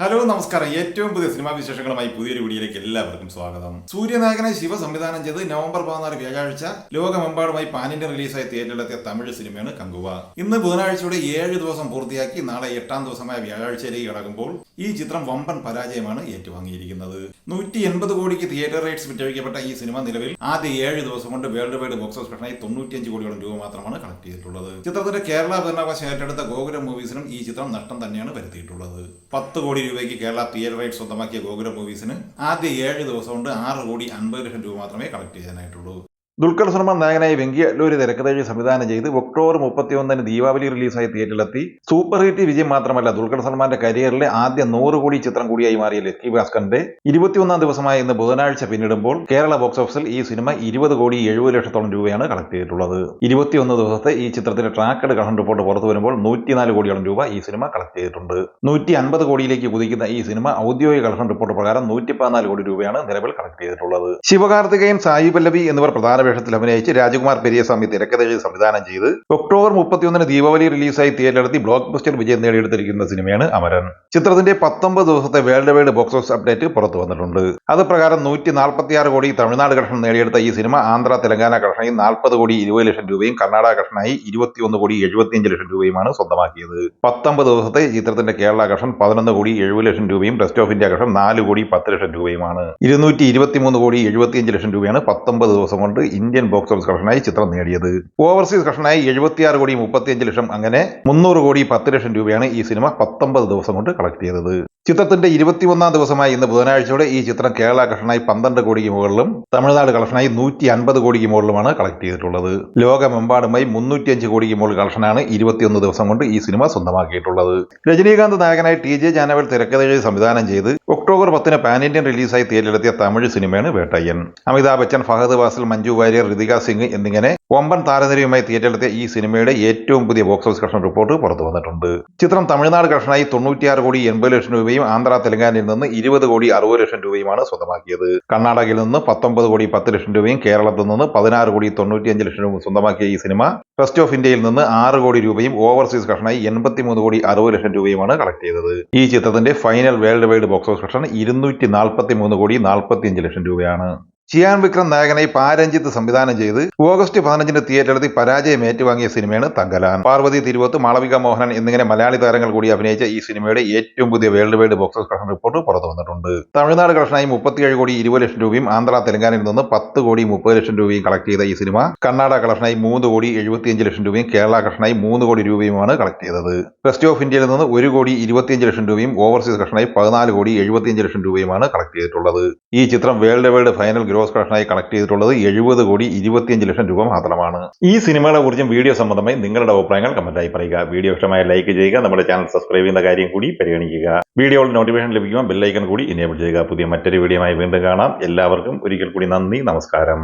Hello നമസ്കാരം. ഏറ്റവും പുതിയ സിനിമാ വിശേഷങ്ങളുമായി പുതിയൊരു വീഡിയോയിലേക്ക് എല്ലാവർക്കും സ്വാഗതം. സൂര്യനായകനെ ശിവ സംവിധാനം ചെയ്ത് നവംബർ 16 വ്യാഴാഴ്ച ലോകമെമ്പാടുമായി പാൻ ഇന്ത്യൻ റിലീസായി തിയേറ്ററിലെത്തിയ തമിഴ് സിനിമയാണ് കങ്കുവ. ഇന്ന് ബുധനാഴ്ചയുടെ 7 ദിവസം പൂർത്തിയാക്കി നാളെ 8ാം ദിവസമായ വ്യാഴാഴ്ചയിലേക്ക് കടക്കുമ്പോൾ ഈ ചിത്രം വമ്പൻ പരാജയമാണ് ഏറ്റുവാങ്ങിയിരിക്കുന്നത്. 180 കോടിക്ക് തിയേറ്റർ റൈറ്റ്സ് വിറ്റഴിക്കപ്പെട്ട ഈ സിനിമ നിലവിൽ ആദ്യ 7 ദിവസം കൊണ്ട് വേൾഡ് വൈഡ് ബോക്സ് ഓഫീസ് കളക്ഷനായി 95 കോടിയോളം രൂപ മാത്രമാണ് കളക്ട് ചെയ്തിട്ടുള്ളത്. ചിത്രത്തിന്റെ കേരള ഭരണാവകാശം ഏറ്റെടുത്ത ഗോകുലം മൂവീസിനും ഈ ചിത്രം നഷ്ടം തന്നെയാണ് വരുത്തിയിട്ടുള്ളത്. 10 കോടി രൂപയ്ക്ക് കേരള തിയേറ്റർ റൈറ്റ് സ്വന്തമാക്കിയ ഗോകുലം മൂവീസിന് ആദ്യ 7 ദിവസം കൊണ്ട് 6 കോടി 50 ലക്ഷം രൂപ മാത്രമേ കളക്ട് ചെയ്യാനായിട്ടുള്ളൂ. ദുൽഖർ സൽമാൻ നായകനായി വെങ്കി അല്ലൂരി തിരക്കഥഴി സംവിധാനം ചെയ്ത് ഒക്ടോബർ 31 ദീപാവലി റിലീസായി തിയേറ്ററിലെത്തി. സൂപ്പർ ഹിറ്റ് വിജയം മാത്രമല്ല, ദുൽഖർ സൽമാന്റെ കരിയറിലെ ആദ്യ 100 കോടി ചിത്രം കൂടിയായി മാറിയ ലക്കി ഭാസ്കറിന്റെ 21ാം ദിവസമായ ഇന്ന് ബുധനാഴ്ച പിന്നിടുമ്പോൾ കേരള ബോക്സ് ഓഫീസിൽ ഈ സിനിമ 20 കോടി 70 ലക്ഷത്തോളം രൂപയാണ് കളക്ട് ചെയ്തിട്ടുള്ളത്. 21 ദിവസത്തെ ഈ ചിത്രത്തിന്റെ ട്രാക്കഡ് കളക്ഷൻ റിപ്പോർട്ട് പുറത്തു വരുമ്പോൾ 104 കോടിയോളം രൂപ ഈ സിനിമ കളക്ട് ചെയ്തിട്ടുണ്ട്. 150 കോടിയിലേക്ക് കുതിക്കുന്ന ഈ സിനിമ ഔദ്യോഗിക കളക്ഷൻ റിപ്പോർട്ട് പ്രകാരം 114 കോടി രൂപയാണ് നിലവിൽ കളക്ട് ചെയ്തിട്ടുള്ളത്. ശിവകാർത്തികേയൻ, സായി പല്ലവി എന്നിവർ പ്രധാന വേഷത്തിൽ അഭിനയിച്ച് രാജകുമാർ പെരിയസ്വാമി തിരക്കഥയിൽ സംവിധാനം ചെയ്ത് ഒക്ടോബർ 31 ദീപാവലി റിലീസായി തിയേറ്ററിലെത്തി ബ്ലോക്ക് ബസ്റ്റർ വിജയം നേടിയെടുത്തിരിക്കുന്ന സിനിമയാണ് അമരൻ. ചിത്രത്തിന്റെ 19 ദിവസത്തെ world wide box office update പുറത്തു വന്നിട്ടുണ്ട്. അത് പ്രകാരം 146 കോടി തമിഴ്നാട് കളക്ഷൻ നേടിയെടുത്ത ഈ സിനിമ ആന്ധ്ര തെലങ്കാന കളക്ഷനായി 40 കോടി 20 ലക്ഷം രൂപയും കർണാടക കളക്ഷനായി 21 കോടി 75 ലക്ഷം രൂപയുമാണ് സ്വന്തമാക്കിയത്. 19 ദിവസത്തെ ചിത്രത്തിന്റെ കേരള കളക്ഷൻ 11 കോടി 70 ലക്ഷം രൂപയും റെസ്റ്റ് ഓഫ് ഇന്ത്യ കളക്ഷൻ 4 കോടി 10 ലക്ഷം രൂപയുമാണ്. 223 കോടി 75 ലക്ഷം രൂപയാണ് 19 ദിവസം കൊണ്ട് ഇന്ത്യൻ ബോക്സ് ഓഫീസ് കളക്ഷനായി ചിത്രം നേടിയത്. ഓവർസീസ് കളക്ഷനായി 76 കോടി 35 ലക്ഷം, അങ്ങനെ 300 കോടി 10 ലക്ഷം രൂപയാണ് ഈ സിനിമ 19 ദിവസം കൊണ്ട് കളക്ട് ചെയ്തത്. ചിത്രത്തിന്റെ 21ാം ദിവസമായ ഇന്ന് ബുധനാഴ്ചയോടെ ഈ ചിത്രം കേരള കളക്ഷനായി 12 കോടിക്ക് മുകളിലും തമിഴ്നാട് കളക്ഷനായി 150 കോടിക്ക് മുകളിലുമാണ് കളക്ട് ചെയ്തിട്ടുള്ളത്. ലോകമെമ്പാടുമായി 305 കോടിക്ക് മുകളിൽ കളക്ഷനാണ് 21 ദിവസം കൊണ്ട് ഈ സിനിമ സ്വന്തമാക്കിയിട്ടുള്ളത്. രജനീകാന്ത് നായകനായി TJ ജാനവേൽ തിരക്കഥയിൽ സംവിധാനം ചെയ്ത് ഒക്ടോബർ 10 പാൻ ഇന്ത്യൻ റിലീസായി തിയേറ്ററിലെത്തിയ തമിഴ് സിനിമയാണ് വേട്ടയ്യൻ. അമിതാഭ് ബച്ചൻ, ഫഹദ് ഫാസിൽ, മഞ്ജു വാര്യർ, ഋതിക സിംഗ് എന്നിങ്ങനെ വമ്പൻ താരനിരയുമായി തിയേറ്ററിലെത്തിയ ഈ സിനിമയുടെ ഏറ്റവും പുതിയ ബോക്സ് ഓഫീസ് കളക്ഷൻ റിപ്പോർട്ട് പുറത്തു വന്നിട്ടുണ്ട്. ചിത്രം തമിഴ്നാട് കളക്ഷനായി 96 കോടി 80 ലക്ഷം രൂപയും ആന്ധ്ര തെലങ്കാനയിൽ നിന്ന് 20 കോടി 60 ലക്ഷം രൂപയുമാണ് സ്വന്തമാക്കിയത്. കർണാടകയിൽ നിന്ന് 19 കോടി 10 ലക്ഷം രൂപയും കേരളത്തിൽ നിന്ന് 16 കോടി 95 ലക്ഷം രൂപ സ്വന്തമാക്കിയ ഈ സിനിമ റെസ്റ്റ് ഓഫ് ഇന്ത്യയിൽ നിന്ന് 6 കോടി രൂപയും ഓവർസീസ് കളക്ഷനായി 83 കോടി 60 ലക്ഷം രൂപയുമാണ് കളക്ട് ചെയ്തത്. ഈ ചിത്രത്തിന്റെ final world wide box office collection 243 കോടി 45 ലക്ഷം രൂപയാണ്. ചിയാൻ വിക്രം നായകനായി പാരഞ്ജിത്ത് സംവിധാനം ചെയ്ത് ഓഗസ്റ്റ് 15 തിയേറ്ററിലെത്തി പരാജയം ഏറ്റുവാങ്ങിയ സിനിമയാണ് തങ്കലാൻ. പാർവതി തിരുവോത്ത്, മാളവിക മോഹനൻ എന്നിങ്ങനെ മലയാളി താരങ്ങൾ കൂടി അഭിനയിച്ച ഈ സിനിമയുടെ ഏറ്റവും പുതിയ world wide box office collection report പുറത്തു വന്നിട്ടുണ്ട്. തമിഴ്നാട് കളക്ഷനായി 37 കോടി 20 ലക്ഷം രൂപയും ആന്ധ്ര തെലങ്കാനയിൽ നിന്ന് 10 കോടി 30 ലക്ഷം രൂപയും കളക്ട് ചെയ്ത ഈ സിനിമ കർണാടക കളക്ഷനായി 3 കോടി 75 ലക്ഷം രൂപയും കേരള കളക്ഷനായി 3 കോടി രൂപയുമാണ് കളക്ട് ചെയ്തത്. റെസ്റ്റ് ഓഫ് ഇന്ത്യയിൽ നിന്ന് 1 കോടി 25 ലക്ഷം രൂപയും ഓവർസീസ് കളക്ഷനായി 14 കോടി 75 ലക്ഷം രൂപയുമാണ് കളക്ട് ചെയ്തിട്ടുള്ളത്. ഈ ചിത്രം വേൾഡ് വൈഡ് ഫൈനൽ ഗ്രോസ് കളക്ഷനായി കളക്ട് ചെയ്തിട്ടുള്ളത് 70 കോടി 25 ലക്ഷം രൂപ മാത്രമാണ്. ഈ സിനിമകളെ കുറിച്ചും വീഡിയോ സംബന്ധമായി നിങ്ങളുടെ അഭിപ്രായങ്ങൾ കമന്റായി പറയുക. വീഡിയോ ഇഷ്ടമായ ലൈക്ക് ചെയ്യുക. നമ്മുടെ ചാനൽ സബ്സ്ക്രൈബ് ചെയ്യുന്ന കാര്യം കൂടി പരിഗണിക്കുക. വീഡിയോയിൽ നോട്ടിഫിക്കേഷൻ ലഭിക്കുമ്പോൾ ബെല്ലൈക്കൺ കൂടി എനേബിൾ ചെയ്യുക. പുതിയ മറ്റൊരു വീഡിയോയുമായി വീണ്ടും കാണാം. എല്ലാവർക്കും ഒരിക്കൽ കൂടി നന്ദി, നമസ്കാരം.